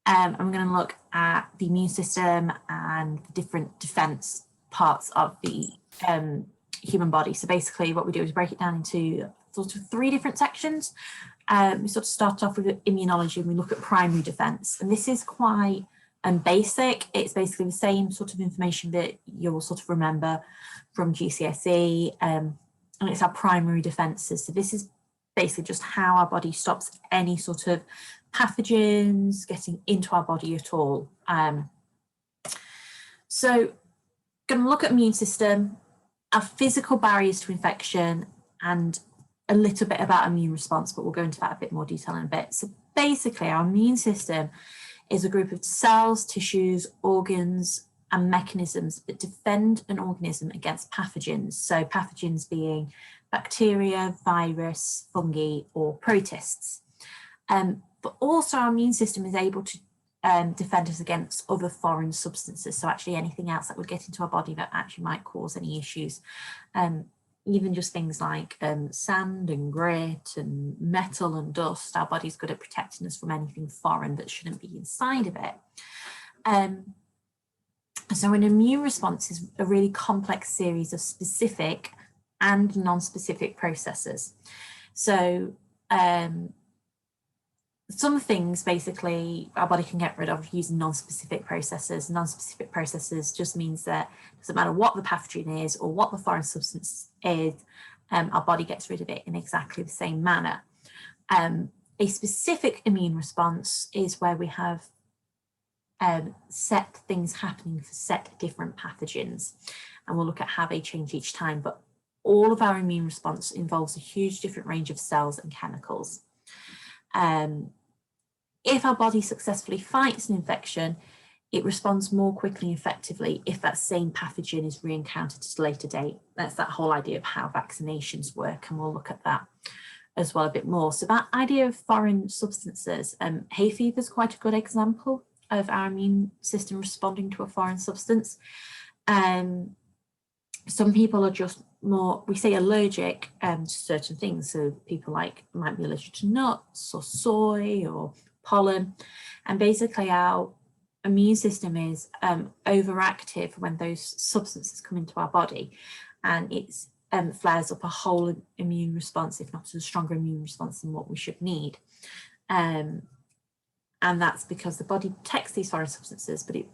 I'm going to look at the immune system and the different defense parts of the human body. So basically what we do is break it down into sort of 3 different sections. We sort of start off with immunology and we look at primary defense. And this is quite basic. It's basically the same sort of information that you'll sort of remember from GCSE, and it's our primary defenses. So this is basically just how our body stops any sort of pathogens getting into our body at all. So going to look at immune system, our physical barriers to infection, and a little bit about immune response, but we'll go into that a bit more detail in a bit. So basically our immune system is a group of cells, tissues, organs, and mechanisms that defend an organism against pathogens. So pathogens being bacteria, virus, fungi, or protists. But also our immune system is able to defend us against other foreign substances. So actually anything else that would get into our body that actually might cause any issues. Even just things like sand and grit and metal and dust, our body's good at protecting us from anything foreign that shouldn't be inside of it. So an immune response is a really complex series of specific and non-specific processes. So some things basically our body can get rid of using non-specific processes. Non-specific processes just means that it doesn't matter what the pathogen is or what the foreign substance is, our body gets rid of it in exactly the same manner. A specific immune response is where we have set things happening for set different pathogens, and we'll look at how they change each time. But all of our immune response involves a huge different range of cells and chemicals. If our body successfully fights an infection, it responds more quickly and effectively if that same pathogen is re-encountered at a later date. That's that whole idea of how vaccinations work, and we'll look at that as well a bit more. So that idea of foreign substances, hay fever is quite a good example of our immune system responding to a foreign substance. Some people are just more, we say allergic to certain things. So people might be allergic to nuts or soy or pollen. And basically our immune system is overactive when those substances come into our body, and it's flares up a whole immune response, if not a stronger immune response than what we should need. And that's because the body detects these foreign substances, but it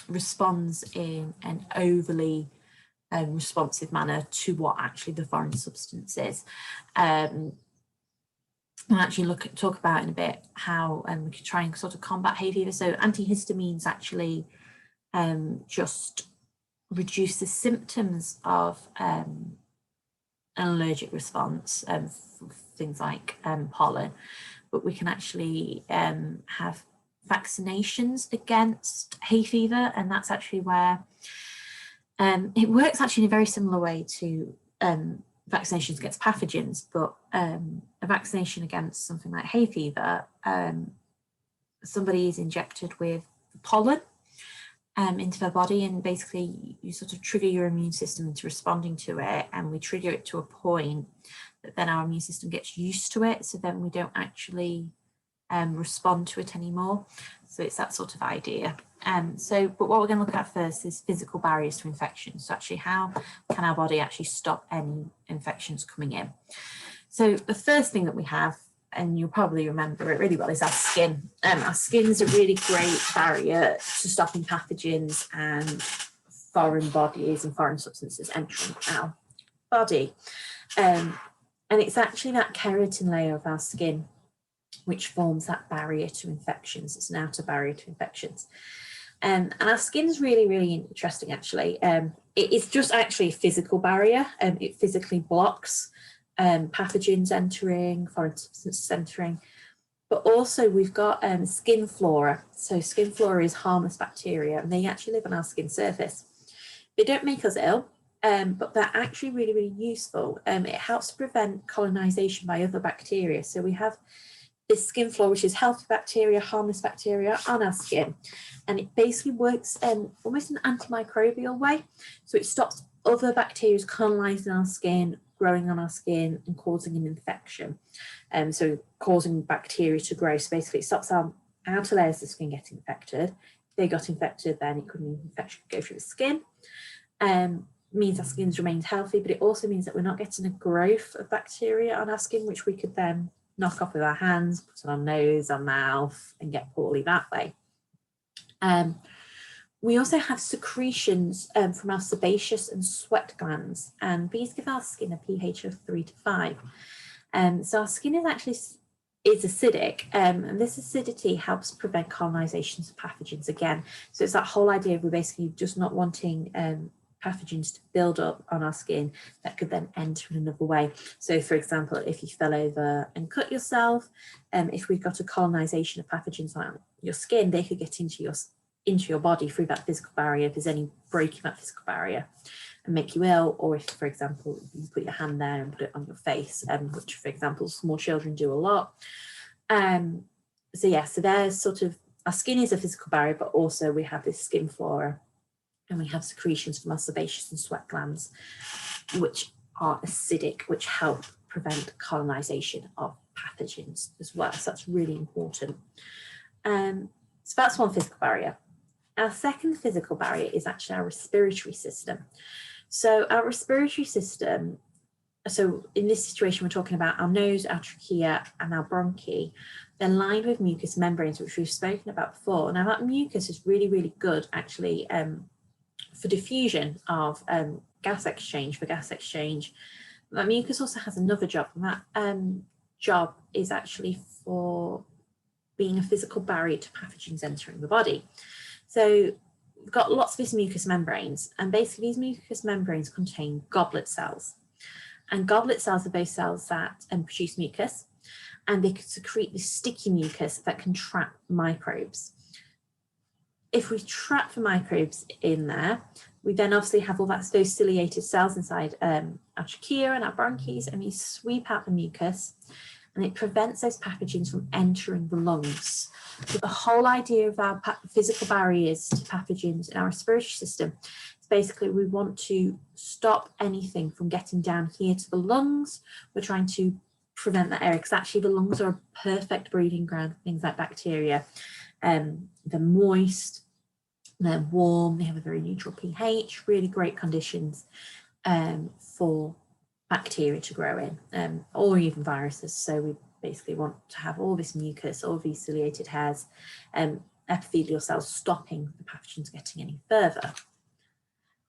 responds in an overly responsive manner to what actually the foreign substance is. We'll actually talk about in a bit how we can try and sort of combat hay fever. So antihistamines actually just reduce the symptoms of an allergic response, things like pollen, but we can actually have vaccinations against hay fever, and that's actually where it works actually in a very similar way to vaccinations against pathogens, but a vaccination against something like hay fever, somebody is injected with pollen into their body, and basically you sort of trigger your immune system into responding to it, and we trigger it to a point that then our immune system gets used to it, so then we don't actually respond to it anymore. So it's that sort of idea. But what we're going to look at first is physical barriers to infection. So actually, how can our body actually stop any infections coming in? So the first thing that we have, and you'll probably remember it really well, is our skin. Our skin is a really great barrier to stopping pathogens and foreign bodies and foreign substances entering our body. And it's actually that keratin layer of our skin which forms that barrier to infections. It's an outer barrier to infections. And our skin is really, really interesting, actually. It's just actually a physical barrier. It physically blocks pathogens entering, foreign substances entering. But also we've got skin flora. So skin flora is harmless bacteria, and they actually live on our skin surface. They don't make us ill, but they're actually really, really useful. It helps prevent colonization by other bacteria. So we have this skin flora, which is healthy bacteria, harmless bacteria on our skin. And it basically works almost in an antimicrobial way. So it stops other bacteria colonizing our skin growing on our skin and causing an infection. So causing bacteria to grow. So basically it stops our outer layers of the skin getting infected. If they got infected, then it could mean infection could go through the skin. Means our skin's remained healthy, but it also means that we're not getting a growth of bacteria on our skin, which we could then knock off with our hands, put on our nose, our mouth, and get poorly that way. We also have secretions from our sebaceous and sweat glands, and these give our skin a pH of 3 to 5. So our skin is acidic, and this acidity helps prevent colonizations of pathogens again. So it's that whole idea of we're basically just not wanting pathogens to build up on our skin that could then enter in another way. So for example, if you fell over and cut yourself, if we've got a colonization of pathogens on your skin, they could get into your body through that physical barrier, if there's any break in that physical barrier, and make you ill. Or if, for example, you put your hand there and put it on your face, which, for example, small children do a lot. So yeah, so there's sort of, our skin is a physical barrier, but also we have this skin flora, and we have secretions from our sebaceous and sweat glands, which are acidic, which help prevent colonization of pathogens as well. So that's really important. So that's one physical barrier. Our second physical barrier is actually our respiratory system. So our respiratory system, so in this situation, we're talking about our nose, our trachea, and our bronchi. They're lined with mucous membranes, which we've spoken about before. Now that mucus is really, really good actually for diffusion of gas exchange, That mucus also has another job, and that job is actually for being a physical barrier to pathogens entering the body. So we've got lots of these mucous membranes, and basically these mucous membranes contain goblet cells. And goblet cells are those cells that produce mucus, and they can secrete this sticky mucus that can trap microbes. If we trap the microbes in there, we then obviously have all those ciliated cells inside our trachea and our bronchs, and we sweep out the mucus, and it prevents those pathogens from entering the lungs. So the whole idea of our physical barriers to pathogens in our respiratory system is basically we want to stop anything from getting down here to the lungs. We're trying to prevent that area, because actually the lungs are a perfect breeding ground for things like bacteria. They're moist, they're warm, they have a very neutral pH, really great conditions for bacteria to grow in, or even viruses. So we basically want to have all this mucus, all these ciliated hairs, epithelial cells, stopping the pathogens getting any further.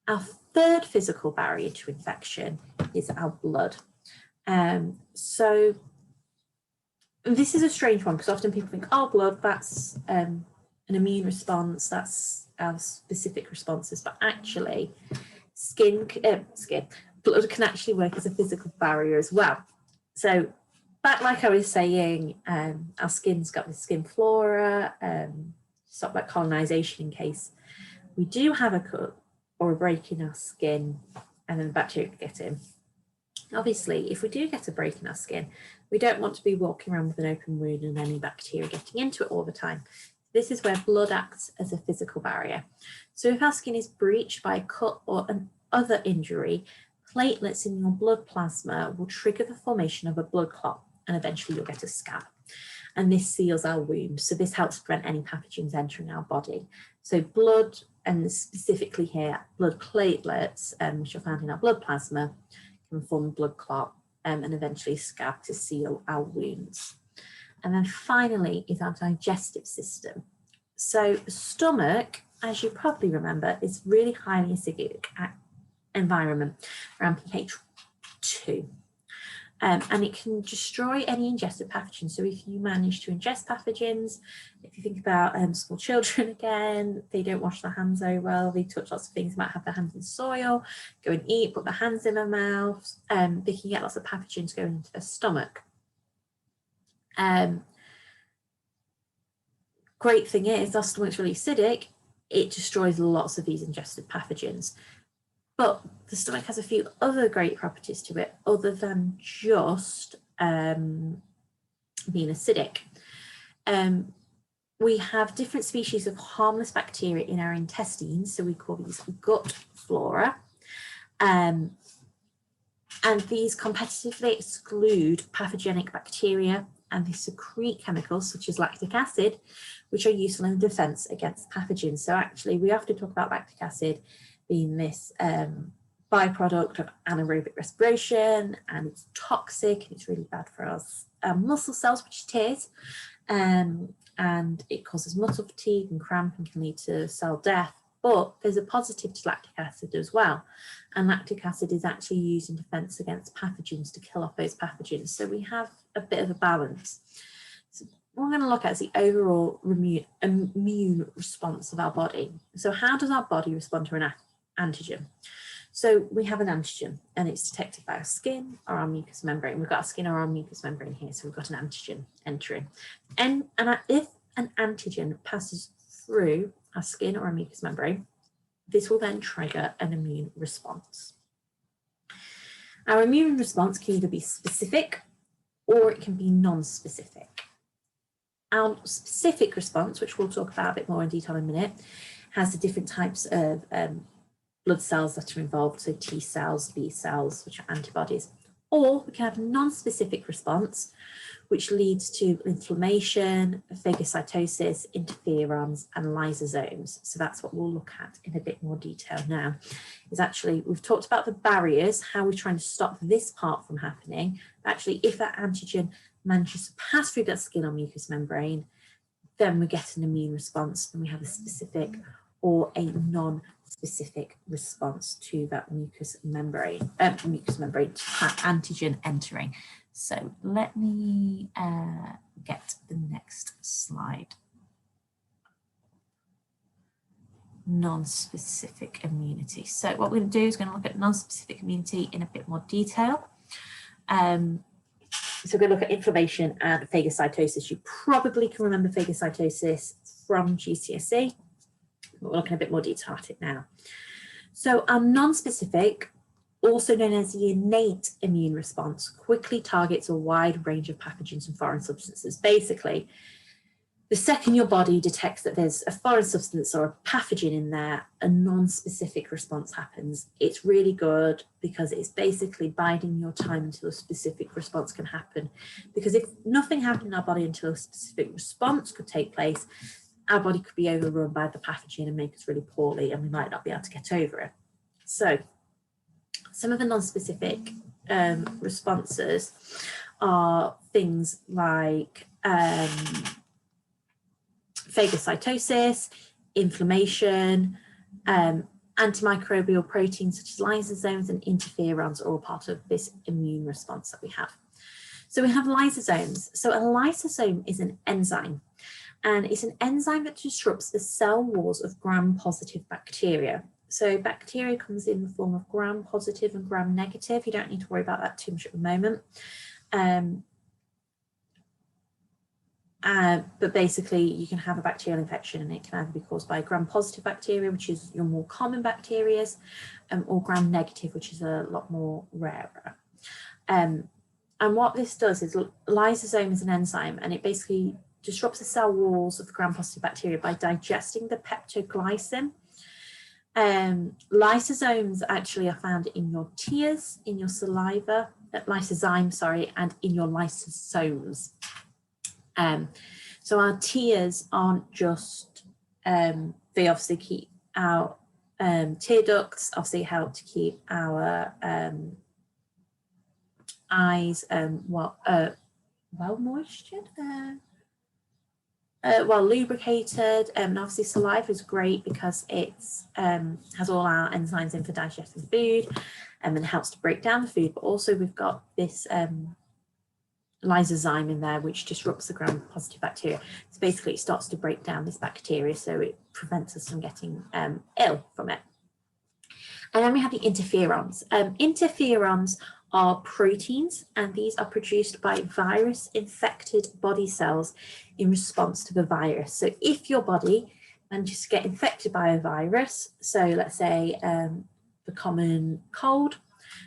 Our third physical barrier to infection is our blood. So this is a strange one, because often people think, oh, blood, that's an immune response, that's our specific responses, but actually blood can actually work as a physical barrier as well. So back like I was saying, our skin's got the skin flora, stop that colonization in case we do have a cut or a break in our skin, and then the bacteria can get in. Obviously, if we do get a break in our skin, we don't want to be walking around with an open wound and any bacteria getting into it all the time. This is where blood acts as a physical barrier. So if our skin is breached by a cut or an other injury, platelets in your blood plasma will trigger the formation of a blood clot, and eventually you'll get a scab. And this seals our wound. So this helps prevent any pathogens entering our body. So blood, and specifically here, blood platelets, which are found in our blood plasma, can form a blood clot and eventually scab to seal our wounds. And then finally is our digestive system. So the stomach, as you probably remember, is really highly acidic environment, around pH 2. And it can destroy any ingested pathogens. So if you manage to ingest pathogens, if you think about small children again, they don't wash their hands very well, they touch lots of things, they might have their hands in soil, go and eat, put their hands in their mouths, they can get lots of pathogens going into their stomach. Great thing is, our stomach's really acidic, it destroys lots of these ingested pathogens. But the stomach has a few other great properties to it, other than just being acidic. We have different species of harmless bacteria in our intestines, so we call these gut flora. And these competitively exclude pathogenic bacteria, and they secrete chemicals such as lactic acid, which are useful in defense against pathogens. So actually, we have to talk about lactic acid being this byproduct of anaerobic respiration, and it's toxic, and it's really bad for us muscle cells, which it is, and it causes muscle fatigue and cramp and can lead to cell death. But there's a positive to lactic acid as well, and lactic acid is actually used in defense against pathogens to kill off those pathogens. So we have a bit of a balance. So what we're going to look at is the overall immune response of our body. So how does our body respond to an antigen? So we have an antigen, and it's detected by our skin or our mucous membrane. We've got our skin or our mucous membrane here, so we've got an antigen entering. And if an antigen passes through our skin or our mucous membrane, this will then trigger an immune response. Our immune response can either be specific or it can be non-specific. Our specific response, which we'll talk about a bit more in detail in a minute, has the different types of blood cells that are involved, so T cells, B cells, which are antibodies. Or we can have a non-specific response, which leads to inflammation, phagocytosis, interferons, and lysosomes. So that's what we'll look at in a bit more detail now. Is actually, we've talked about the barriers, how we're trying to stop this part from happening. Actually, if that antigen manages to pass through that skin or mucous membrane, then we get an immune response, and we have a specific or a non-specific response to that mucous membrane antigen entering. So let me get the next slide. Non-specific immunity. So what we're going to do is going to look at non-specific immunity in a bit more detail. So we're going to look at inflammation and phagocytosis. You probably can remember phagocytosis from GCSE. We're looking a bit more detail at it now. So our non-specific, also known as the innate immune response, quickly targets a wide range of pathogens and foreign substances. Basically, the second your body detects that there's a foreign substance or a pathogen in there, a non-specific response happens. It's really good because it's basically biding your time until a specific response can happen. Because if nothing happened in our body until a specific response could take place, our body could be overrun by the pathogen and make us really poorly, and we might not be able to get over it. So some of the non-specific responses are things like phagocytosis, inflammation, antimicrobial proteins such as lysosomes and interferons are all part of this immune response that we have. So we have lysosomes. So a lysosome is an enzyme, and it's an enzyme that disrupts the cell walls of gram-positive bacteria. So bacteria comes in the form of gram-positive and gram-negative. You don't need to worry about that too much at the moment. But basically, you can have a bacterial infection, and it can either be caused by gram-positive bacteria, which is your more common bacteria, or gram-negative, which is a lot more rarer. And what this does is, lysosome is an enzyme, and it basically disrupts the cell walls of the gram-positive bacteria by digesting the peptoglycin. Lysosomes actually are found in your tears, in your saliva, and in your lysosomes. So our tears aren't just, they obviously keep our tear ducts, obviously help to keep our eyes well moistured, well lubricated, and obviously saliva is great because it's has all our enzymes in for digesting food, and helps to break down the food. But also we've got this lysozyme in there, which disrupts the gram-positive bacteria. So basically it starts to break down this bacteria, so it prevents us from getting ill from it. And then we have the interferons. Interferons are proteins, and these are produced by virus-infected body cells in response to the virus. So if your body manages to get infected by a virus, so let's say the common cold,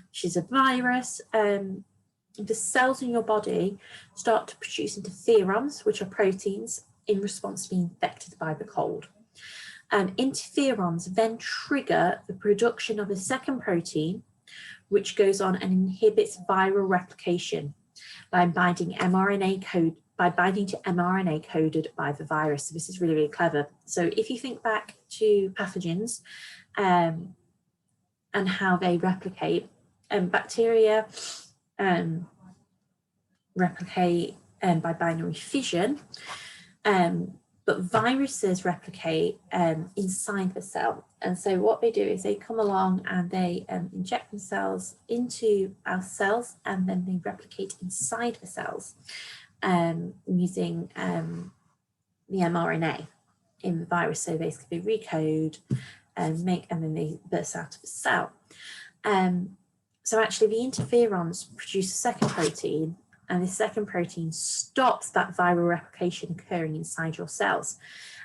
which is a virus, the cells in your body start to produce interferons, which are proteins, in response to being infected by the cold. Interferons then trigger the production of a second protein, which goes on and inhibits viral replication by binding to mRNA coded by the virus. So this is really, really clever. So if you think back to pathogens and how they replicate, bacteria replicate by binary fission, but viruses replicate inside the cell. And so what they do is they come along and they inject themselves into our cells, and then they replicate inside the cells using the mRNA in the virus. So basically they recode and then they burst out of the cell. So actually the interferons produce a second protein, and this second protein stops that viral replication occurring inside your cells.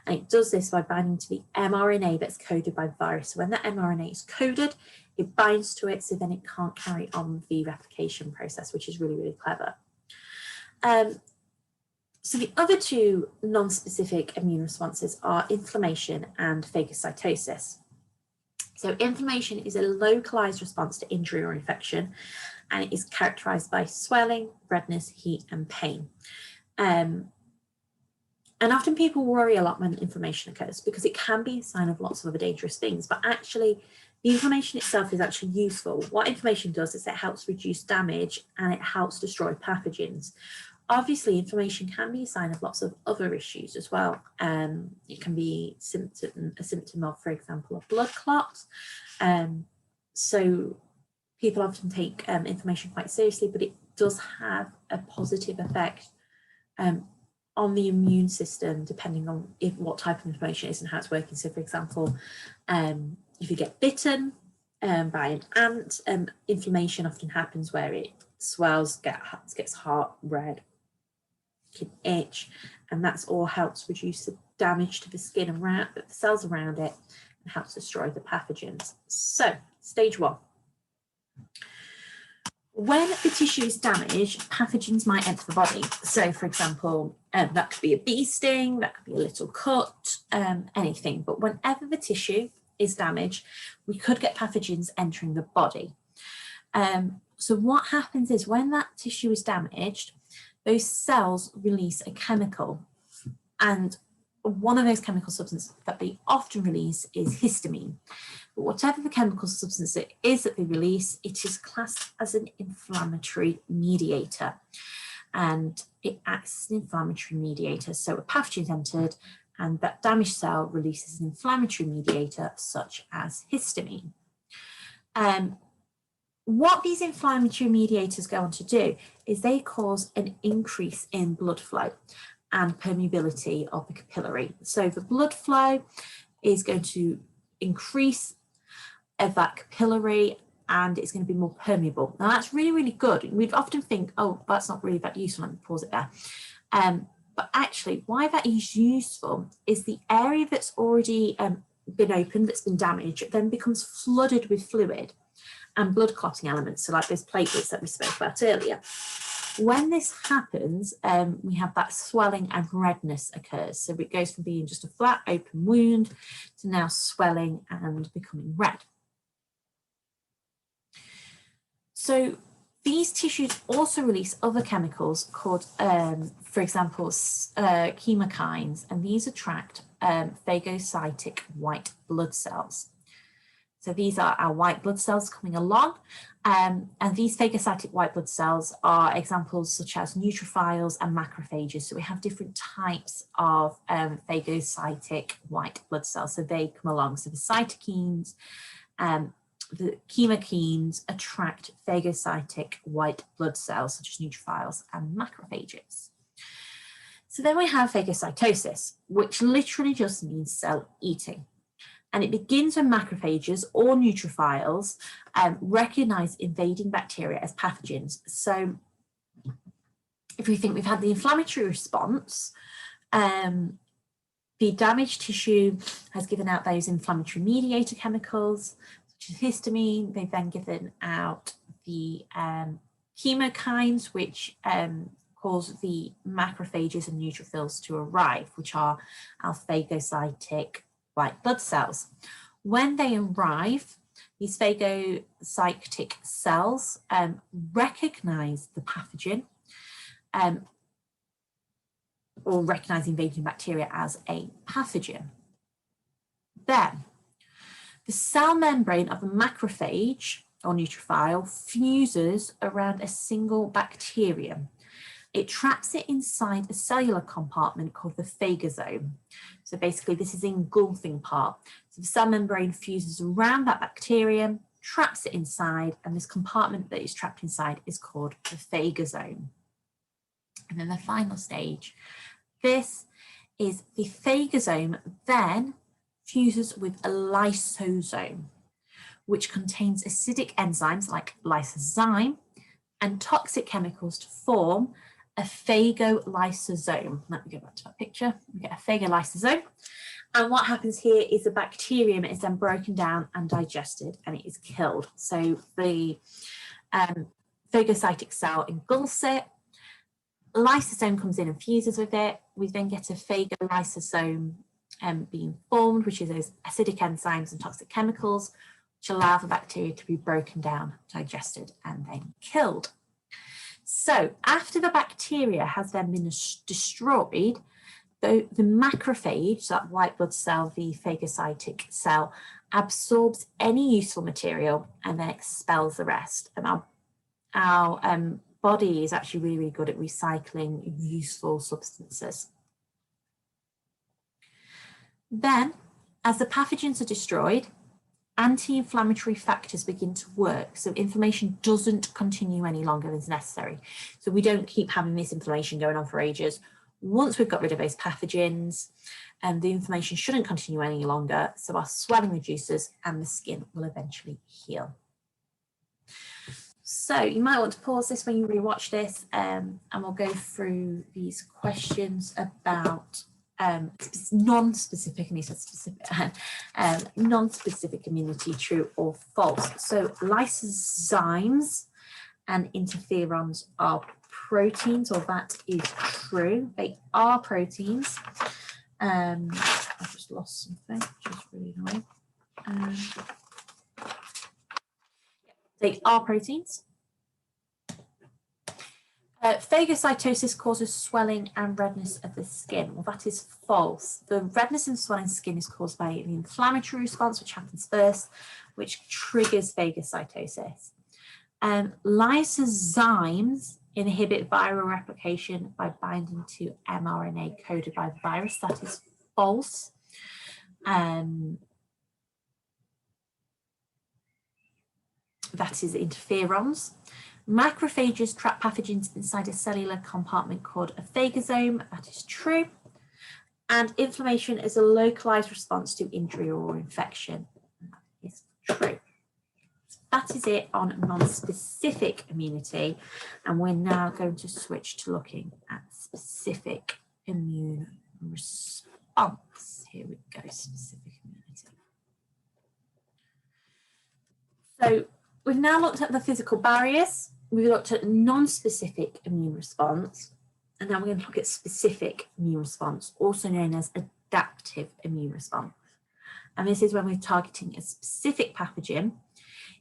And it does this by binding to the mRNA that's coded by the virus. So when that mRNA is coded, it binds to it, so then it can't carry on the replication process, which is really, really clever. So the other two non-specific immune responses are inflammation and phagocytosis. So inflammation is a localized response to injury or infection, and it is characterized by swelling, redness, heat, and pain. And often people worry a lot when inflammation occurs because it can be a sign of lots of other dangerous things, but actually the inflammation itself is actually useful. What inflammation does is it helps reduce damage and it helps destroy pathogens. Obviously, inflammation can be a sign of lots of other issues as well. It can be a symptom of, for example, a blood clot. So people often take inflammation quite seriously, but it does have a positive effect on the immune system, depending on what type of inflammation it is and how it's working. So, for example, if you get bitten by an ant, inflammation often happens where it swells, gets hot, red, can itch, and that's all helps reduce the damage to the skin around the cells around it and helps destroy the pathogens. So, stage one. When the tissue is damaged, pathogens might enter the body. So, for example, that could be a bee sting, that could be a little cut, anything. But whenever the tissue is damaged, we could get pathogens entering the body. So what happens is when that tissue is damaged, those cells release a chemical. And one of those chemical substances that they often release is histamine. But whatever the chemical substance it is that they release, it is classed as an inflammatory mediator. And it acts as an inflammatory mediator. So a pathogen is entered and that damaged cell releases an inflammatory mediator such as histamine. What these inflammatory mediators go on to do is they cause an increase in blood flow and permeability of the capillary. So the blood flow is going to increase that capillary and it's going to be more permeable. Now that's really, really good. We'd often think, oh, that's not really that useful. Let me pause it there. But actually why that is useful is the area that's already been opened, that's been damaged, then becomes flooded with fluid and blood clotting elements, so like those platelets that we spoke about earlier. When this happens, we have that swelling and redness occurs. So it goes from being just a flat open wound to now swelling and becoming red. So these tissues also release other chemicals called, for example, chemokines, and these attract phagocytic white blood cells. So these are our white blood cells coming along, and these phagocytic white blood cells are examples such as neutrophils and macrophages. So we have different types of phagocytic white blood cells. So they come along. So the cytokines, the chemokines attract phagocytic white blood cells such as neutrophils and macrophages. So then we have phagocytosis, which literally just means cell eating. And it begins when macrophages or neutrophils recognize invading bacteria as pathogens. So if we think we've had the inflammatory response, the damaged tissue has given out those inflammatory mediator chemicals, such as histamine. They've then given out the chemokines, which cause the macrophages and neutrophils to arrive, which are our phagocytic white blood cells. When they arrive, These phagocytic cells recognize the pathogen or recognize invading bacteria as a pathogen. Then, the cell membrane of a macrophage or neutrophil fuses around a single bacterium. It traps it inside a cellular compartment called the phagosome. So basically this is the engulfing part. So the cell membrane fuses around that bacterium, traps it inside, and this compartment that is trapped inside is called the phagosome. And then the final stage, this is the phagosome then fuses with a lysosome, which contains acidic enzymes like lysozyme and toxic chemicals to form a phagolysosome. Let me go back to that picture. We get a phagolysosome. And what happens here is the bacterium is then broken down and digested, and it is killed. So the phagocytic cell engulfs it, lysosome comes in and fuses with it. We then get a phagolysosome being formed, which is those acidic enzymes and toxic chemicals, which allow the bacteria to be broken down, digested, and then killed. So after the bacteria has then been destroyed, the macrophage, that white blood cell, the phagocytic cell, absorbs any useful material and then expels the rest. And our body is actually really, really good at recycling useful substances. Then, as the pathogens are destroyed, anti-inflammatory factors begin to work. So inflammation doesn't continue any longer than is necessary. So we don't keep having this inflammation going on for ages. Once we've got rid of those pathogens, the inflammation shouldn't continue any longer. So our swelling reduces and the skin will eventually heal. So you might want to pause this when you rewatch this, and we'll go through these questions about non-specific non-specific immunity, true or false. So lysozymes and interferons are proteins, or that is true. They are proteins. I've just lost something, which is really annoying. They are proteins. Phagocytosis causes swelling and redness of the skin. Well, that is false. The redness and swelling skin is caused by the inflammatory response, which happens first, which triggers phagocytosis. Lysozymes inhibit viral replication by binding to mRNA coded by the virus. That is false. That is interferons. Macrophages trap pathogens inside a cellular compartment called a phagosome. That is true. And inflammation is a localized response to injury or infection. That is true. That is it on non-specific immunity. And we're now going to switch to looking at specific immune response. Here we go, specific immunity. So we've now looked at the physical barriers. We've looked at non-specific immune response, and now we're going to look at specific immune response, also known as adaptive immune response. And this is when we're targeting a specific pathogen.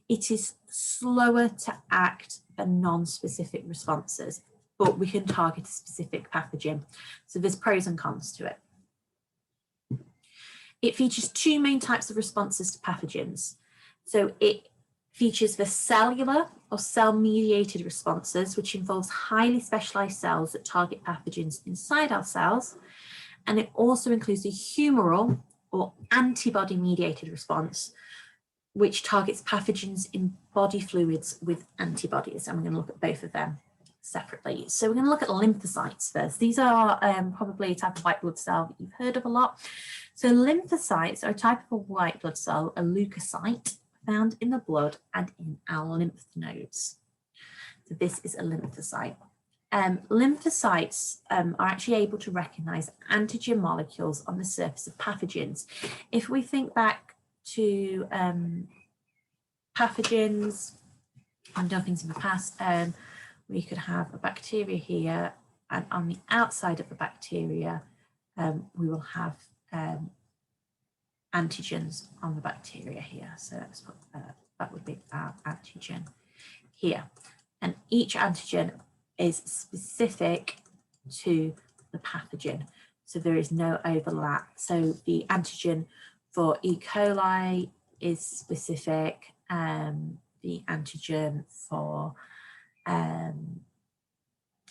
It is slower to act than non-specific responses, but we can target a specific pathogen. So there's pros and cons to it. It features two main types of responses to pathogens. So it features the cellular or cell-mediated responses, which involves highly specialized cells that target pathogens inside our cells. And it also includes the humoral or antibody-mediated response, which targets pathogens in body fluids with antibodies. And we're going to look at both of them separately. So we're going to look at lymphocytes first. These are probably a type of white blood cell that you've heard of a lot. So lymphocytes are a type of a white blood cell, a leukocyte, found in the blood and in our lymph nodes. So this is a lymphocyte. Lymphocytes are actually able to recognize antigen molecules on the surface of pathogens. If we think back to pathogens and done things in the past, we could have a bacteria here, and on the outside of the bacteria, we will have antigens on the bacteria here. So let's put that would be our antigen here. And each antigen is specific to the pathogen. So there is no overlap. So the antigen for E. coli is specific, the antigen for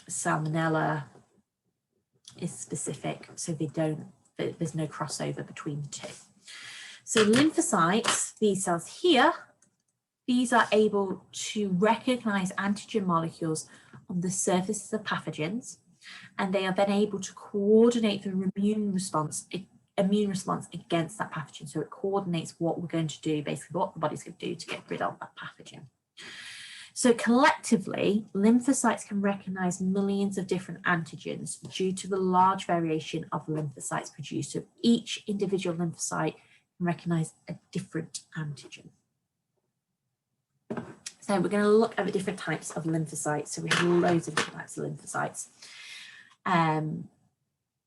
Salmonella is specific, so there's no crossover between the two. So lymphocytes, these cells here, these are able to recognize antigen molecules on the surfaces of pathogens, and they are then able to coordinate the immune response against that pathogen. So it coordinates what we're going to do, basically what the body's going to do to get rid of that pathogen. So collectively, lymphocytes can recognize millions of different antigens due to the large variation of lymphocytes produced. So each individual lymphocyte can recognize a different antigen. So we're going to look at the different types of lymphocytes. So we have loads of different types of lymphocytes.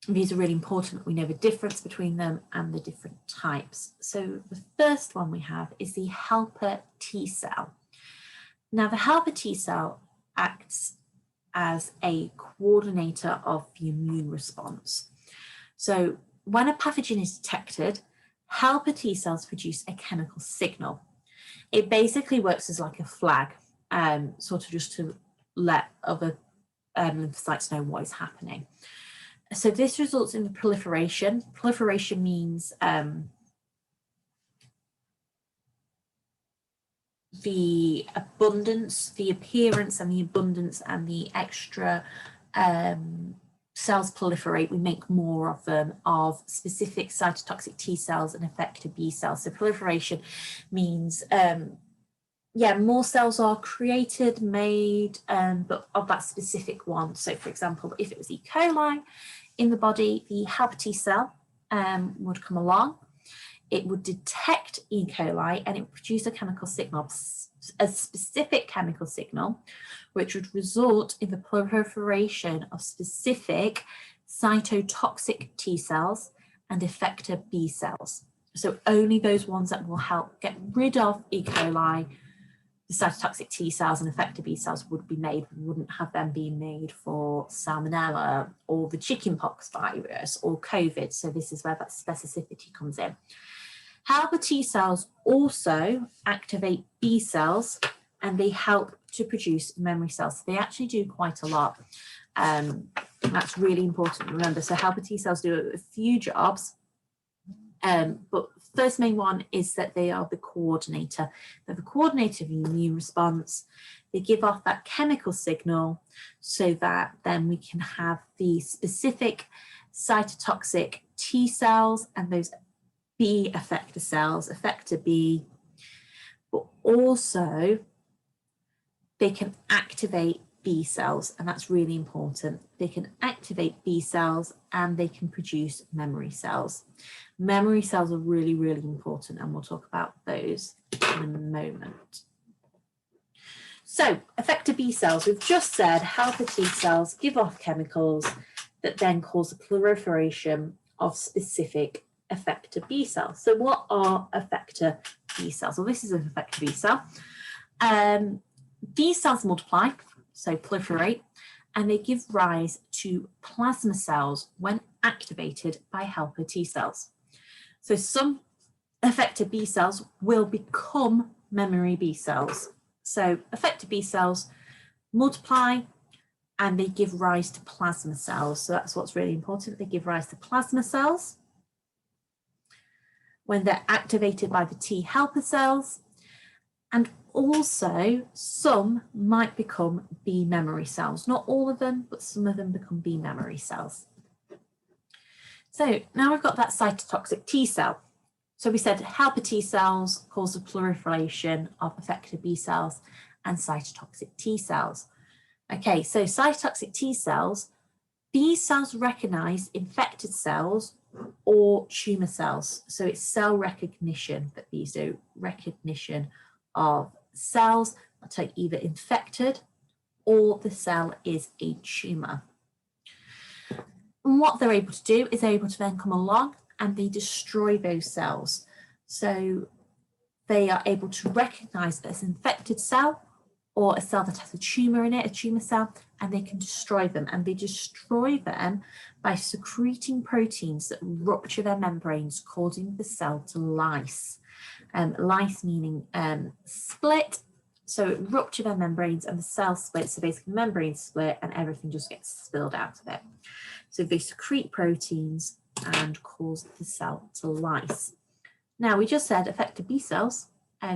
These are really important. We know the difference between them and the different types. So the first one we have is the helper T cell. Now, the helper T cell acts as a coordinator of the immune response. So when a pathogen is detected, helper T cells produce a chemical signal. It basically works as like a flag, sort of just to let other lymphocytes know what is happening. So this results in the proliferation. Proliferation means the abundance, the appearance and the abundance and the extra cells proliferate. We make more of them, of specific cytotoxic T cells and effector B cells. So proliferation means, more cells are created, made, but of that specific one. So for example, if it was E. coli in the body, the helper T cell would come along. It would detect E. coli and it would produce a chemical signal, a specific chemical signal, which would result in the proliferation of specific cytotoxic T cells and effector B cells. So only those ones that will help get rid of E. coli, the cytotoxic T cells and effector B cells would be made. We wouldn't have them being made for Salmonella or the chickenpox virus or COVID. So this is where that specificity comes in. Helper T cells also activate B cells and they help to produce memory cells. So they actually do quite a lot. That's really important to remember. So helper T cells do a few jobs, but first main one is that they are the coordinator. They're the coordinator of the immune response. They give off that chemical signal so that then we can have the specific cytotoxic T cells and those B effector cells, effector B, but also they can activate B cells, and that's really important. They can activate B cells and they can produce memory cells. Memory cells are really, really important, and we'll talk about those in a moment. So, effector B cells, we've just said helper T cells give off chemicals that then cause the proliferation of specific effector B cells. So what are effector B cells? Well, this is an effector B cell. These cells multiply, so proliferate, and they give rise to plasma cells when activated by helper T cells. So some effector B cells will become memory B cells. So effector B cells multiply and they give rise to plasma cells. So that's what's really important. They give rise to plasma cells when they're activated by the T helper cells, and also some might become B memory cells. Not all of them, but some of them become B memory cells. So now we've got that cytotoxic T cell. So we said helper T cells cause the proliferation of effector B cells and cytotoxic T cells. Okay, so cytotoxic T cells, these cells recognize infected cells or tumor cells. So it's cell recognition that these do, recognition of cells that are either infected or the cell is a tumor. And what they're able to do is they're able to then come along and they destroy those cells. So they are able to recognize that it's an infected cell or a cell that has a tumor in it, a tumor cell, and they can destroy them. And they destroy them by secreting proteins that rupture their membranes, causing the cell to lyse. Lyse meaning split. So it rupture their membranes and the cell splits. So basically membranes split and everything just gets spilled out of it. So they secrete proteins and cause the cell to lyse. Now we just said effector B cells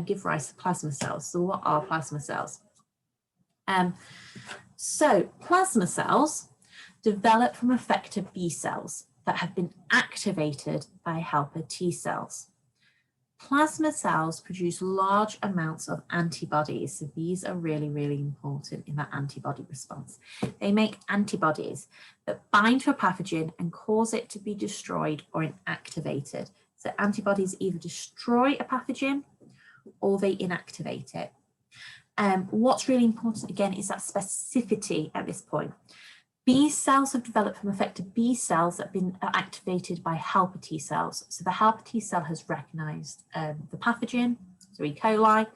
give rise to plasma cells. So what are plasma cells? So plasma cells develop from effector B cells that have been activated by helper T cells. Plasma cells produce large amounts of antibodies. So these are really, really important in that antibody response. They make antibodies that bind to a pathogen and cause it to be destroyed or inactivated. So antibodies either destroy a pathogen or they inactivate it. What's really important again is that specificity at this point. B cells have developed from effector B cells that have been activated by helper T cells. So the helper T cell has recognized the pathogen, so E. coli,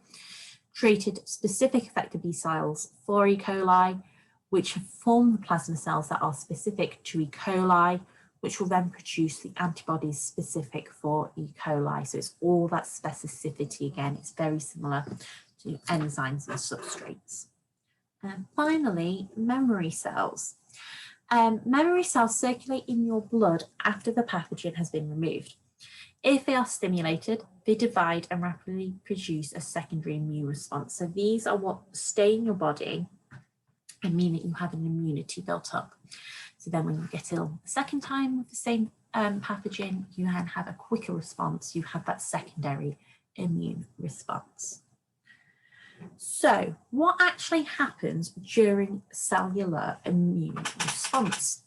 created specific effector B cells for E. coli, which have formed the plasma cells that are specific to E. coli, which will then produce the antibodies specific for E. coli. So it's all that specificity again. It's very similar to enzymes and substrates. And finally, memory cells. Memory cells circulate in your blood after the pathogen has been removed. If they are stimulated, they divide and rapidly produce a secondary immune response. So these are what stay in your body and mean that you have an immunity built up. So then when you get ill the second time with the same pathogen, you can have a quicker response. You have that secondary immune response. So what actually happens during cellular immune response?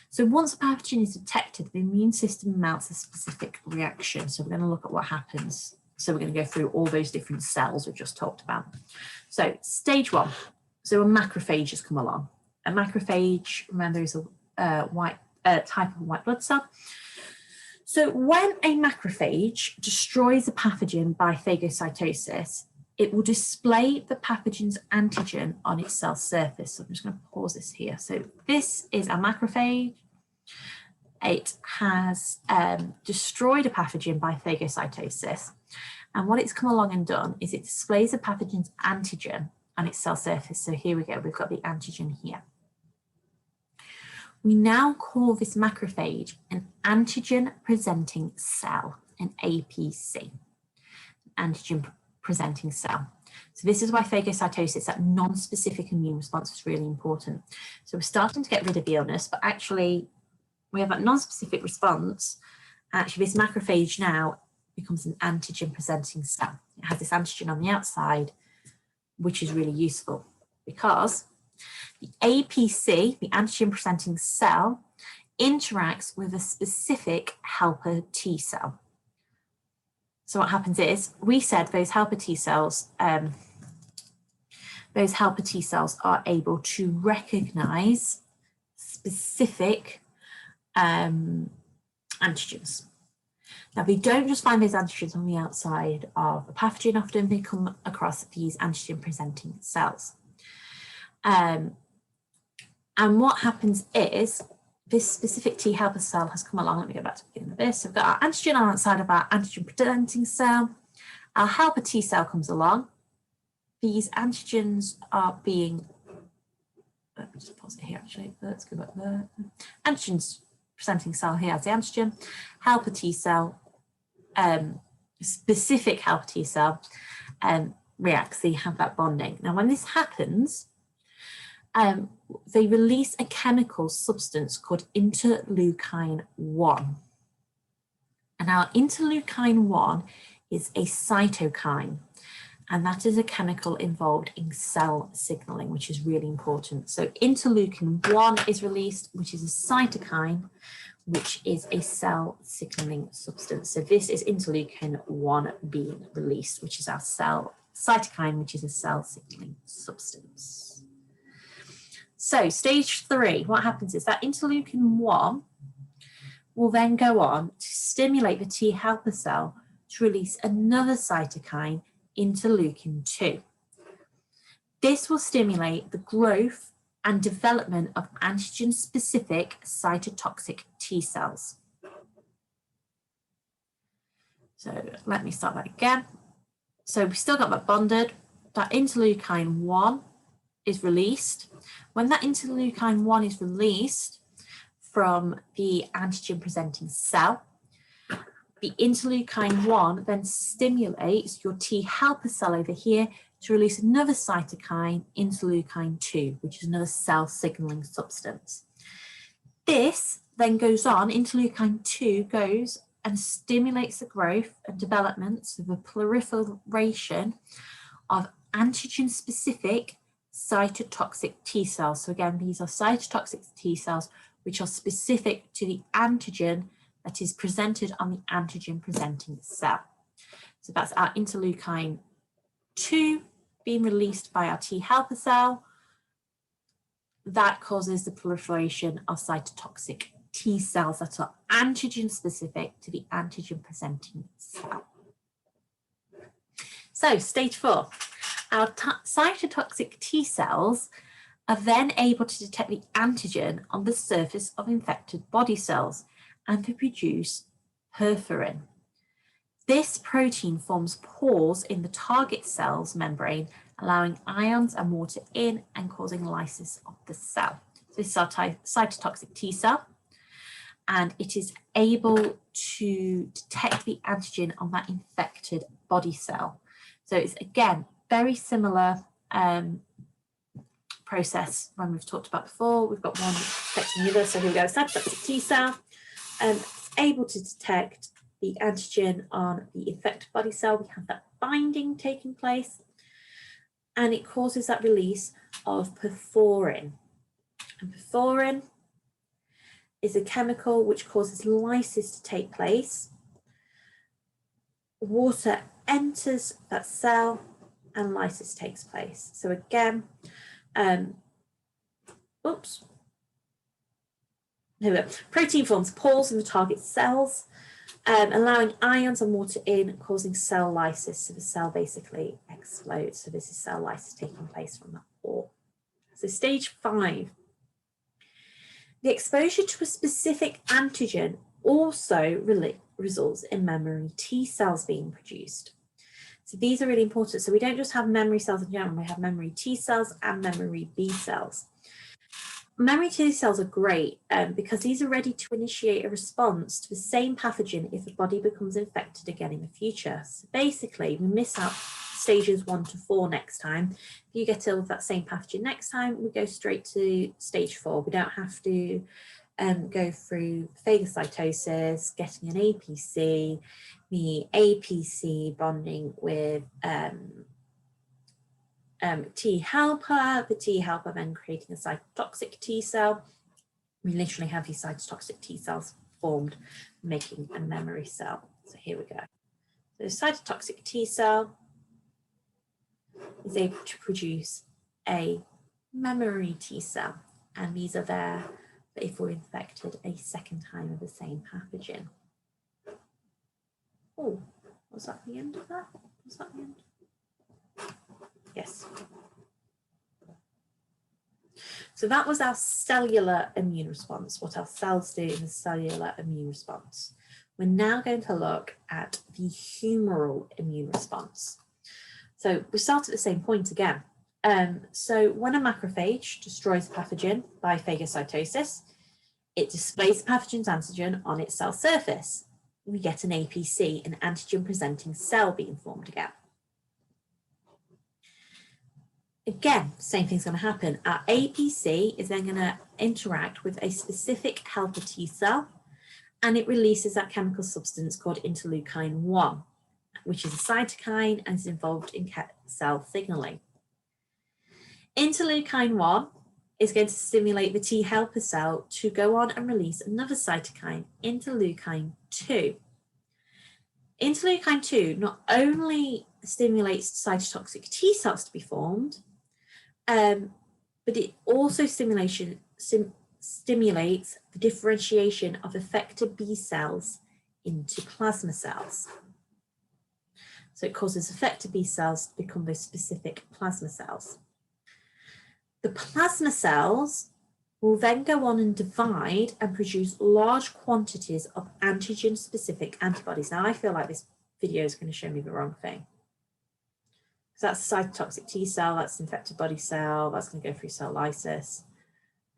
So once a pathogen is detected, the immune system mounts a specific reaction. So we're going to look at what happens. So we're going to go through all those different cells we've just talked about. So stage one, so a macrophage has come along. A macrophage, remember, is a type of white blood cell. So when a macrophage destroys a pathogen by phagocytosis, it will display the pathogen's antigen on its cell surface. So I'm just going to pause this here. So this is a macrophage. It has destroyed a pathogen by phagocytosis. And what it's come along and done is it displays the pathogen's antigen on its cell surface. So here we go, we've got the antigen here. We now call this macrophage an antigen presenting cell, an APC, antigen presenting cell. So this is why phagocytosis, that non-specific immune response, is really important. So we're starting to get rid of the illness, but actually we have that non-specific response. Actually, this macrophage now becomes an antigen presenting cell. It has this antigen on the outside, which is really useful because the APC, the antigen presenting cell, interacts with a specific helper T cell. So what happens is, we said those helper T cells are able to recognize specific antigens. Now, they don't just find those antigens on the outside of a pathogen, often they come across these antigen presenting cells. And what happens is, this specific T helper cell has come along. Let me go back to the beginning of this. So we've got our antigen on the outside of our antigen presenting cell. Our helper T cell comes along. These antigens are being, let me just pause it here actually. Let's go back there. Antigens presenting cell here has the antigen. Helper T cell, specific helper T cell reacts. So you have that bonding. Now, when this happens, they release a chemical substance called interleukin-1. And our interleukin-1 is a cytokine, and that is a chemical involved in cell signaling, which is really important. So interleukin-1 is released, which is a cytokine, which is a cell signaling substance. So this is interleukin-1 being released, which is our cytokine, which is a cell signaling substance. So stage 3, what happens is that interleukin-1 will then go on to stimulate the T helper cell to release another cytokine, interleukin-2. This will stimulate the growth and development of antigen-specific cytotoxic T cells. So let me start that again. So we've still got that bonded. That interleukin-1 is released. When that interleukin-1 is released from the antigen-presenting cell, the interleukin-1 then stimulates your T helper cell over here to release another cytokine, interleukin-2, which is another cell signaling substance. This then goes on, interleukin-2 goes and stimulates the growth and development, so the proliferation of antigen-specific cytotoxic T cells. So again, these are cytotoxic T cells which are specific to the antigen that is presented on the antigen-presenting cell. So that's our interleukin-2 being released by our T helper cell. That causes the proliferation of cytotoxic T cells that are antigen specific to the antigen presenting cell. So stage 4, our cytotoxic T cells are then able to detect the antigen on the surface of infected body cells and to produce perforin. This protein forms pores in the target cell's membrane, allowing ions and water in and causing lysis of the cell. So this is our cytotoxic T cell, and it is able to detect the antigen on that infected body cell. So it's, again, very similar process when we've talked about before. We've got one detecting the other. So here we go, cytotoxic T cell, it's able to detect the antigen on the infected body cell. We have that binding taking place, and it causes that release of perforin. And perforin is a chemical which causes lysis to take place. Water enters that cell and lysis takes place. So again, here we go. Protein forms pores in the target cells, allowing ions and water in, causing cell lysis. So the cell basically explodes. So this is cell lysis taking place from that pore. So stage 5. The exposure to a specific antigen also results in memory T cells being produced. So these are really important. So we don't just have memory cells in general, we have memory T cells and memory B cells. Memory T cells are great because these are ready to initiate a response to the same pathogen if the body becomes infected again in the future. So basically, we miss out stages 1 to 4 next time. If you get ill with that same pathogen next time, we go straight to stage 4. We don't have to go through phagocytosis, getting an APC, the APC bonding with T helper, the T helper then creating a cytotoxic T cell. We literally have these cytotoxic T cells formed, making a memory cell. So here we go. So the cytotoxic T cell is able to produce a memory T cell, and these are there if we're infected a second time of the same pathogen. Oh, was that the end of that? Was that the end? Yes. So that was our cellular immune response, what our cells do in the cellular immune response. We're now going to look at the humoral immune response. So we start at the same point again. So when a macrophage destroys a pathogen by phagocytosis, it displays the pathogen's antigen on its cell surface. We get an APC, an antigen-presenting cell being formed again. Again, same thing's going to happen. Our APC is then going to interact with a specific helper T cell, and it releases that chemical substance called interleukin-1, which is a cytokine and is involved in cell signaling. Interleukin-1 is going to stimulate the T helper cell to go on and release another cytokine, interleukin-2. Interleukin-2 not only stimulates cytotoxic T cells to be formed, but it also stimulates the differentiation of effector B cells into plasma cells. So it causes effector B cells to become those specific plasma cells. The plasma cells will then go on and divide and produce large quantities of antigen-specific antibodies. Now, I feel like this video is going to show me the wrong thing. So that's a cytotoxic T cell, that's an infected body cell, that's going to go through cell lysis.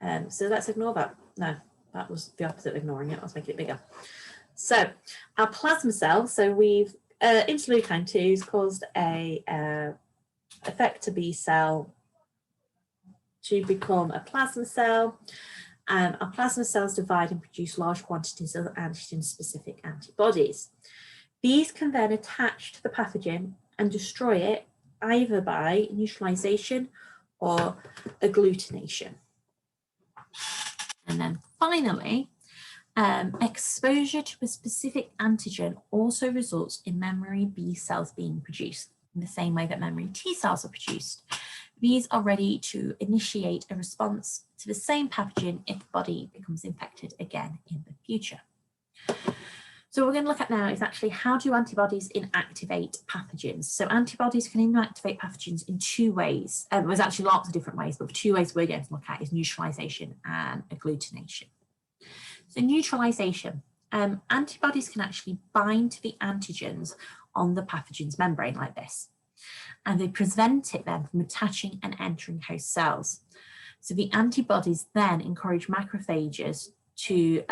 So let's ignore that. No, that was the opposite of ignoring it. Let's make it bigger. So our plasma cell, so we've interleukin 2's caused a effector B cell to become a plasma cell. Our plasma cells divide and produce large quantities of antigen-specific antibodies. These can then attach to the pathogen and destroy it either by neutralization or agglutination. And then finally, exposure to a specific antigen also results in memory B cells being produced in the same way that memory T cells are produced. These are ready to initiate a response to the same pathogen if the body becomes infected again in the future. So what we're going to look at now is actually how do antibodies inactivate pathogens. So antibodies can inactivate pathogens in two ways. There's actually lots of different ways, but the two ways we're going to look at is neutralization and agglutination. So neutralization, antibodies can actually bind to the antigens on the pathogen's membrane like this, and they prevent it then from attaching and entering host cells. So the antibodies then encourage macrophages to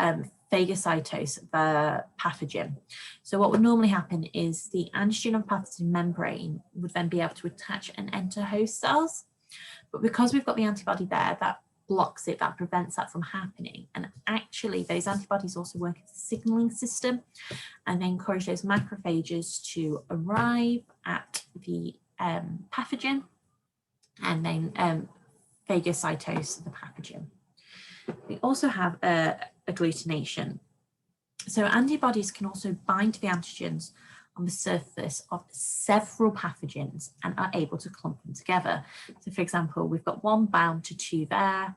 phagocytose the pathogen. So what would normally happen is the antigen on pathogen membrane would then be able to attach and enter host cells. But because we've got the antibody there, that blocks it, that prevents that from happening. And actually those antibodies also work as a signaling system, and they encourage those macrophages to arrive at the pathogen and then phagocytose the pathogen. We also have agglutination. So antibodies can also bind to the antigens on the surface of several pathogens and are able to clump them together. So for example, we've got one bound to two there,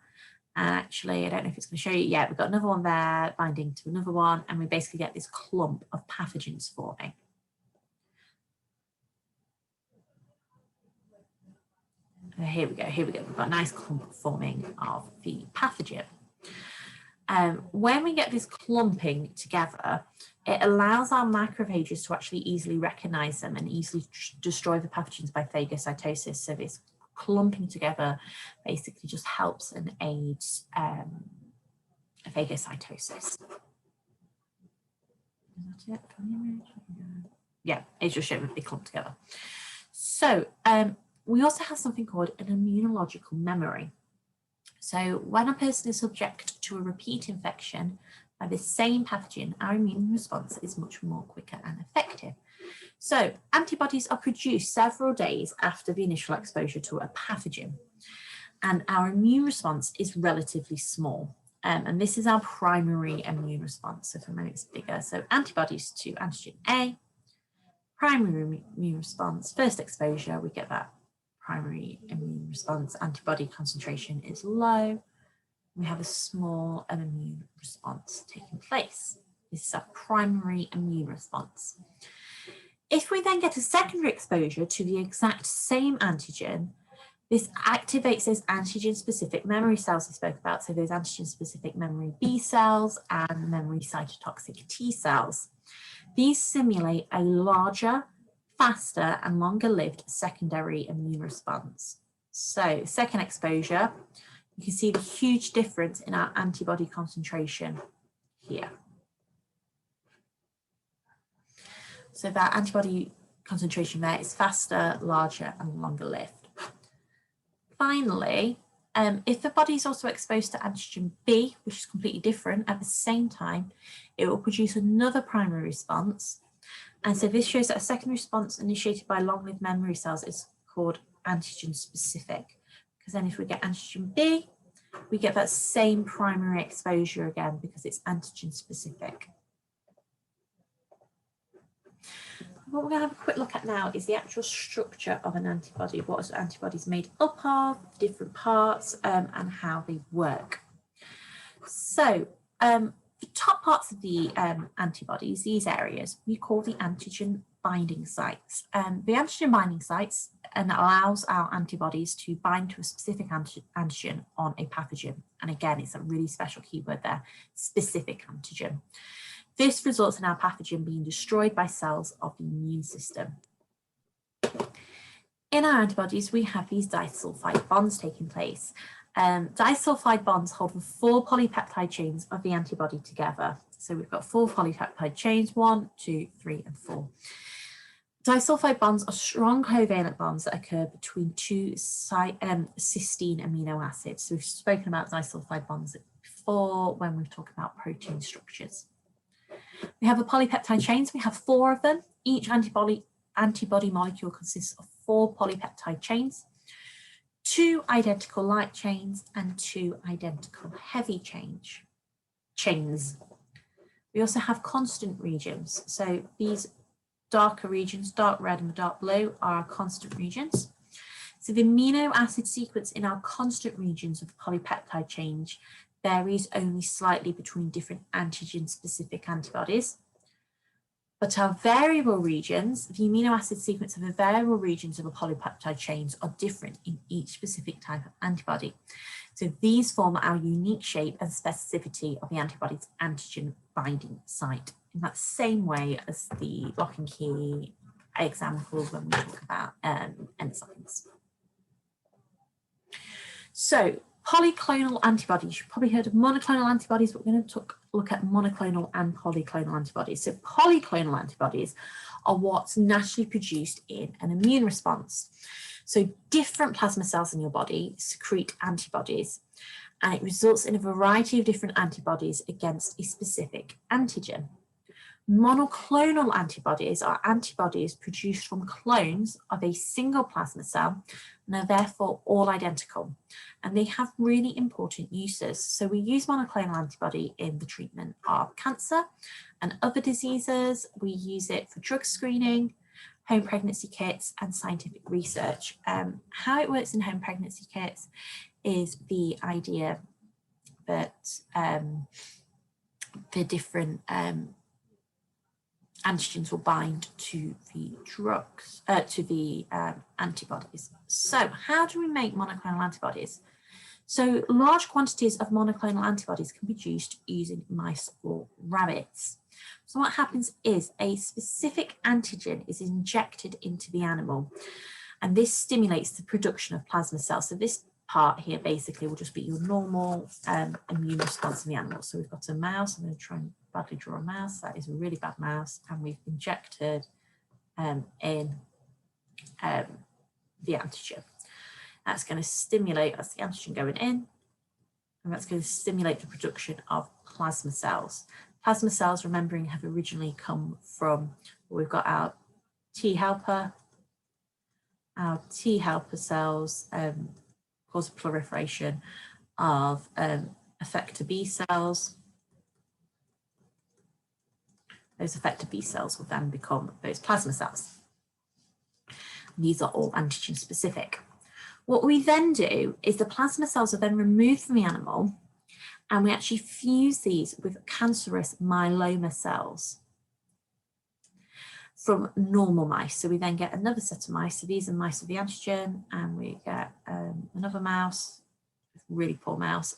and actually, I don't know if it's going to show you yet, we've got another one there binding to another one, and we basically get this clump of pathogens forming. Here we go, we've got a nice clump forming of the pathogen. When we get this clumping together, it allows our macrophages to actually easily recognize them and easily destroy the pathogens by phagocytosis. So this clumping together basically just helps and aids phagocytosis. Is that it? Yeah, it's just showing that they clump together. So we also have something called an immunological memory. So when a person is subject to a repeat infection by the same pathogen, our immune response is much more quicker and effective. So antibodies are produced several days after the initial exposure to a pathogen, and our immune response is relatively small. And this is our primary immune response. So for a minute it's bigger. So antibodies to antigen A, primary immune response, first exposure, we get that primary immune response, antibody concentration is low. We have a small immune response taking place. This is a primary immune response. If we then get a secondary exposure to the exact same antigen, this activates those antigen-specific memory cells I spoke about, so those antigen-specific memory B cells and memory cytotoxic T cells. These simulate a larger, faster and longer-lived secondary immune response. So second exposure, you can see the huge difference in our antibody concentration here. So that antibody concentration there is faster, larger and longer-lived. Finally, if the body is also exposed to antigen B, which is completely different, at the same time, it will produce another primary response. And so this shows that a secondary response initiated by long-lived memory cells is called antigen specific. Because then if we get antigen B, we get that same primary exposure again because it's antigen specific. What we're going to have a quick look at now is the actual structure of an antibody. What is antibodies made up of, different parts, and how they work. So The top parts of the antibodies, these areas, we call the antigen binding sites. The antigen binding sites allows our antibodies to bind to a specific antigen on a pathogen. And again, it's a really special keyword there, specific antigen. This results in our pathogen being destroyed by cells of the immune system. In our antibodies, we have these disulfide bonds taking place. Disulfide bonds hold the 4 polypeptide chains of the antibody together. So we've got 4 polypeptide chains, 1, 2, 3, and 4. Disulfide bonds are strong covalent bonds that occur between 2 cysteine amino acids. So we've spoken about disulfide bonds before when we've talked about protein structures. We have the polypeptide chains. We have 4 of them. Each antibody molecule consists of 4 polypeptide chains, 2 identical light chains, and 2 identical heavy chains. We also have constant regions. So these darker regions, dark red and the dark blue, are our constant regions. So the amino acid sequence in our constant regions of the polypeptide chain varies only slightly between different antigen-specific antibodies. But our variable regions, the amino acid sequence of the variable regions of the polypeptide chains are different in each specific type of antibody. So these form our unique shape and specificity of the antibody's antigen binding site in that same way as the lock and key examples when we talk about enzymes. So polyclonal antibodies, you've probably heard of monoclonal antibodies, but we're going to look at monoclonal and polyclonal antibodies. So polyclonal antibodies are what's naturally produced in an immune response. So different plasma cells in your body secrete antibodies, and it results in a variety of different antibodies against a specific antigen. Monoclonal antibodies are antibodies produced from clones of a single plasma cell and are therefore all identical. And they have really important uses. So we use monoclonal antibody in the treatment of cancer and other diseases. We use it for drug screening, home pregnancy kits, and scientific research. How it works in home pregnancy kits is the idea that the different antigens will bind to the drugs, to the antibodies. So how do we make monoclonal antibodies? So large quantities of monoclonal antibodies can be produced using mice or rabbits. So what happens is a specific antigen is injected into the animal, and this stimulates the production of plasma cells. So this part here basically will just be your normal immune response in the animal. So we've got a mouse. I'm going to try and badly draw a mouse. That is a really bad mouse, and we've injected in the antigen. That's going to stimulate, that's the antigen going in, and that's going to stimulate the production of plasma cells. Plasma cells, remembering, have originally come from, well, we've got our T helper. Our T helper cells cause proliferation of effector B cells. Those effector B cells will then become those plasma cells. And these are all antigen specific. What we then do is the plasma cells are then removed from the animal, and we actually fuse these with cancerous myeloma cells from normal mice. So we then get another set of mice. So these are mice with the antigen, and we get another mouse, really poor mouse,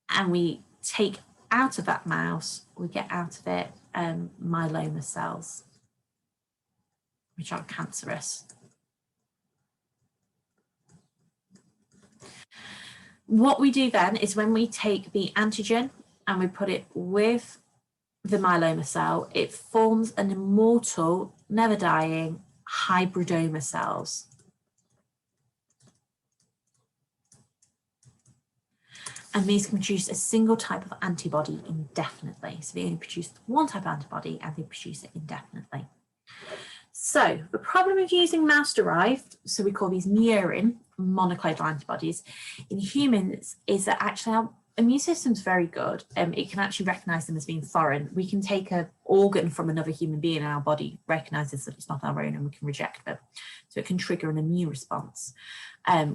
and we take out of that mouse, we get out of it myeloma cells, which are cancerous. What we do then is when we take the antigen and we put it with the myeloma cell, it forms an immortal, never dying hybridoma cells. And these can produce a single type of antibody indefinitely. So they only produce one type of antibody and they produce it indefinitely. So the problem of using mouse-derived, so we call these murine monoclonal antibodies, in humans is that actually our immune system's very good. It can actually recognize them as being foreign. We can take an organ from another human being and our body recognizes that it's not our own and we can reject them. So it can trigger an immune response,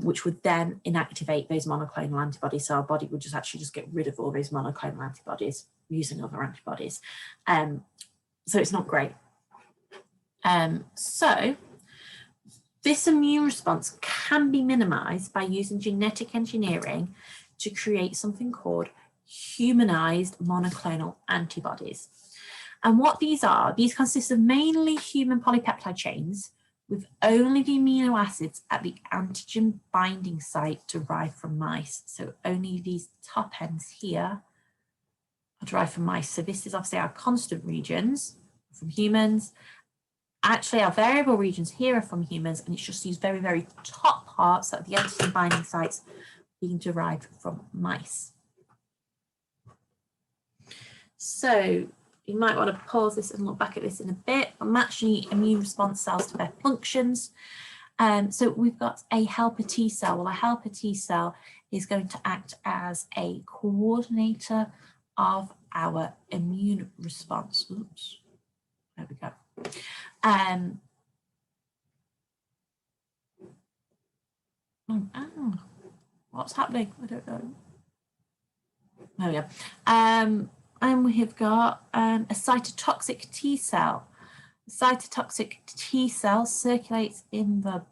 which would then inactivate those monoclonal antibodies. So our body would just actually get rid of all those monoclonal antibodies using other antibodies. So it's not great. So this immune response can be minimized by using genetic engineering to create something called humanized monoclonal antibodies. And what these are, these consist of mainly human polypeptide chains with only the amino acids at the antigen binding site derived from mice. So only these top ends here are derived from mice. So this is obviously our constant regions from humans. Actually, our variable regions here are from humans, and it's just these very, very top parts that the antigen binding sites being derived from mice. So you might want to pause this and look back at this in a bit. I'm matching immune response cells to their functions. So we've got a helper T cell. Well, a helper T cell is going to act as a coordinator of our immune response. Oops, there we go. What's happening? I don't know. There we go. And we have got a cytotoxic T cell. The cytotoxic T cell circulates in the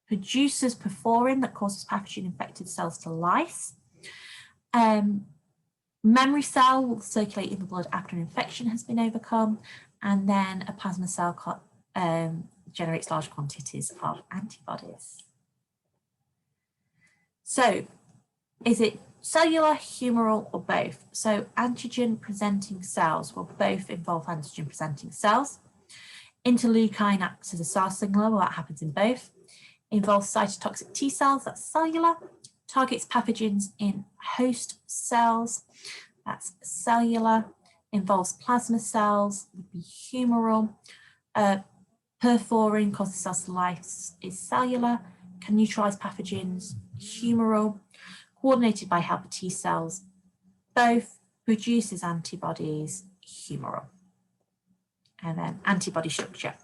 produces perforin that causes pathogen-infected cells to lyse. Memory cell will circulate in the blood after an infection has been overcome, and then a plasma cell generates large quantities of antibodies. So, is it cellular, humoral, or both? So antigen-presenting cells will both involve antigen-presenting cells. Interleukin acts as a cell signaler, well, that happens in both. Involves cytotoxic T cells, that's cellular. Targets pathogens in host cells, that's cellular. Involves plasma cells, would be humoral. Perforin causes cells to lyse, is cellular. Can neutralize pathogens, humoral. Coordinated by helper T cells, both. Produces antibodies, humoral. And then antibody structure.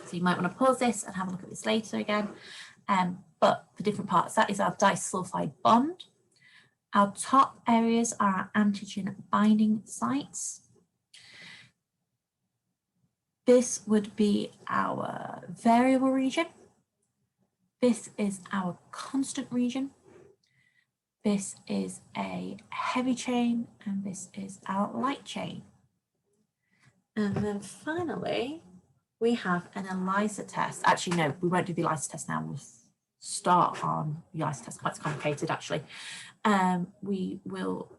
So you might want to pause this and have a look at this later again. But for different parts, that is our disulfide bond. Our top areas are our antigen binding sites. This would be our variable region. This is our constant region. This is a heavy chain, and this is our light chain. And then finally, we have an ELISA test. Actually, no, we won't do the ELISA test now. We'll start on the ELISA test. Quite complicated, actually. We will